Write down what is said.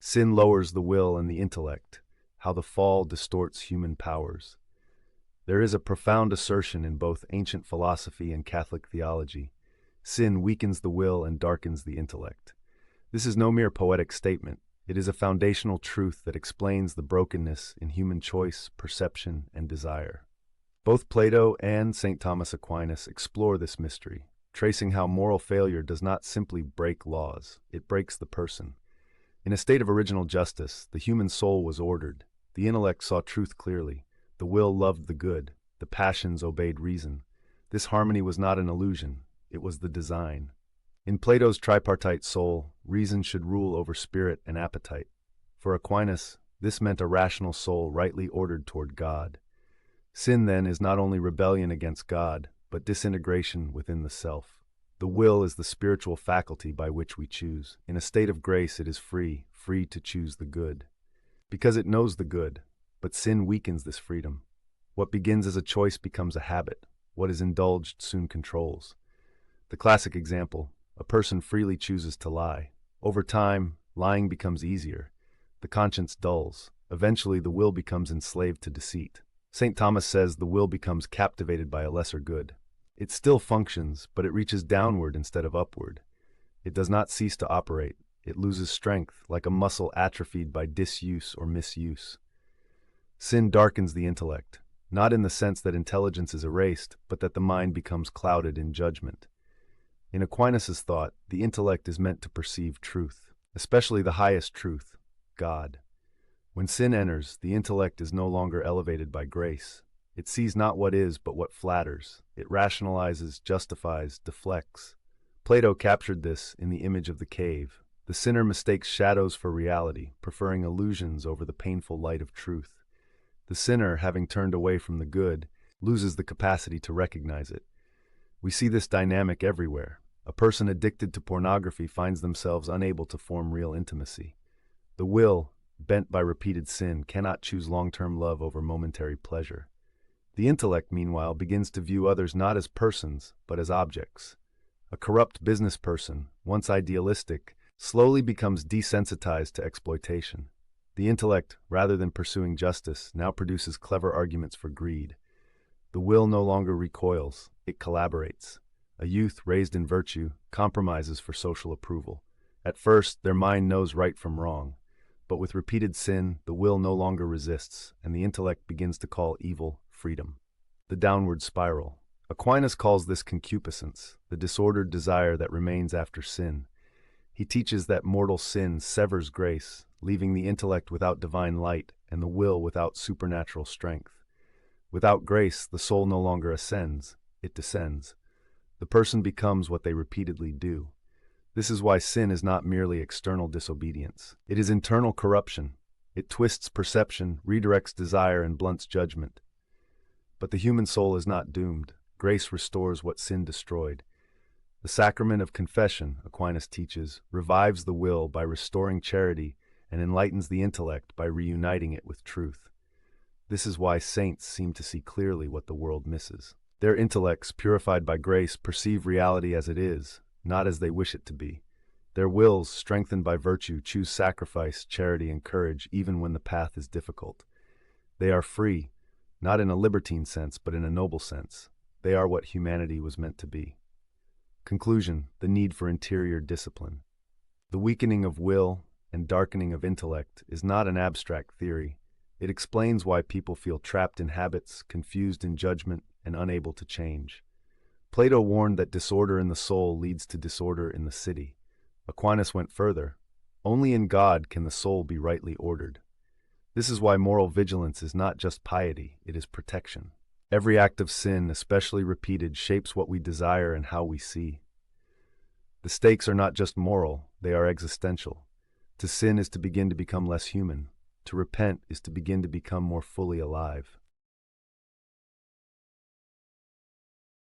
Sin lowers the will and the intellect, how the fall distorts human powers. There is a profound assertion in both ancient philosophy and Catholic theology. Sin weakens the will and darkens the intellect. This is no mere poetic statement. It is a foundational truth that explains the brokenness in human choice, perception, and desire. Both Plato and St. Thomas Aquinas explore this mystery, tracing how moral failure does not simply break laws, it breaks the person. In a state of original justice, the human soul was ordered. The intellect saw truth clearly. The will loved the good. The passions obeyed reason. This harmony was not an illusion. It was the design. In Plato's tripartite soul, reason should rule over spirit and appetite. For Aquinas, this meant a rational soul rightly ordered toward God. Sin, then, is not only rebellion against God, but disintegration within the self. The will is the spiritual faculty by which we choose. In a state of grace, it is free to choose the good. Because it knows the good, but sin weakens this freedom. What begins as a choice becomes a habit. What is indulged soon controls. The classic example, a person freely chooses to lie. Over time, lying becomes easier. The conscience dulls. Eventually, the will becomes enslaved to deceit. St. Thomas says the will becomes captivated by a lesser good. It still functions, but it reaches downward instead of upward. It does not cease to operate. It loses strength, like a muscle atrophied by disuse or misuse. Sin darkens the intellect, not in the sense that intelligence is erased, but that the mind becomes clouded in judgment. In Aquinas' thought, the intellect is meant to perceive truth, especially the highest truth, God. When sin enters, the intellect is no longer elevated by grace. It sees not what is, but what flatters. It rationalizes, justifies, deflects. Plato captured this in the image of the cave. The sinner mistakes shadows for reality, preferring illusions over the painful light of truth. The sinner, having turned away from the good, loses the capacity to recognize it. We see this dynamic everywhere. A person addicted to pornography finds themselves unable to form real intimacy. The will, bent by repeated sin, cannot choose long-term love over momentary pleasure. The intellect, meanwhile, begins to view others not as persons, but as objects. A corrupt business person, once idealistic, slowly becomes desensitized to exploitation. The intellect, rather than pursuing justice, now produces clever arguments for greed. The will no longer recoils, it collaborates. A youth raised in virtue compromises for social approval. At first, their mind knows right from wrong. But with repeated sin, the will no longer resists, and the intellect begins to call evil freedom. The downward spiral. Aquinas calls this concupiscence, the disordered desire that remains after sin. He teaches that mortal sin severs grace, leaving the intellect without divine light and the will without supernatural strength. Without grace, the soul no longer ascends, it descends. The person becomes what they repeatedly do. This is why sin is not merely external disobedience. It is internal corruption. It twists perception, redirects desire, and blunts judgment. But the human soul is not doomed. Grace restores what sin destroyed. The sacrament of confession, Aquinas teaches, revives the will by restoring charity and enlightens the intellect by reuniting it with truth. This is why saints seem to see clearly what the world misses. Their intellects, purified by grace, perceive reality as it is, not as they wish it to be. Their wills, strengthened by virtue, choose sacrifice, charity, and courage even when the path is difficult. They are free, not in a libertine sense, but in a noble sense. They are what humanity was meant to be. Conclusion: the need for interior discipline. The weakening of will and darkening of intellect is not an abstract theory. It explains why people feel trapped in habits, confused in judgment, and unable to change. Plato warned that disorder in the soul leads to disorder in the city. Aquinas went further. Only in God can the soul be rightly ordered. This is why moral vigilance is not just piety, it is protection. Every act of sin, especially repeated, shapes what we desire and how we see. The stakes are not just moral, they are existential. To sin is to begin to become less human. To repent is to begin to become more fully alive.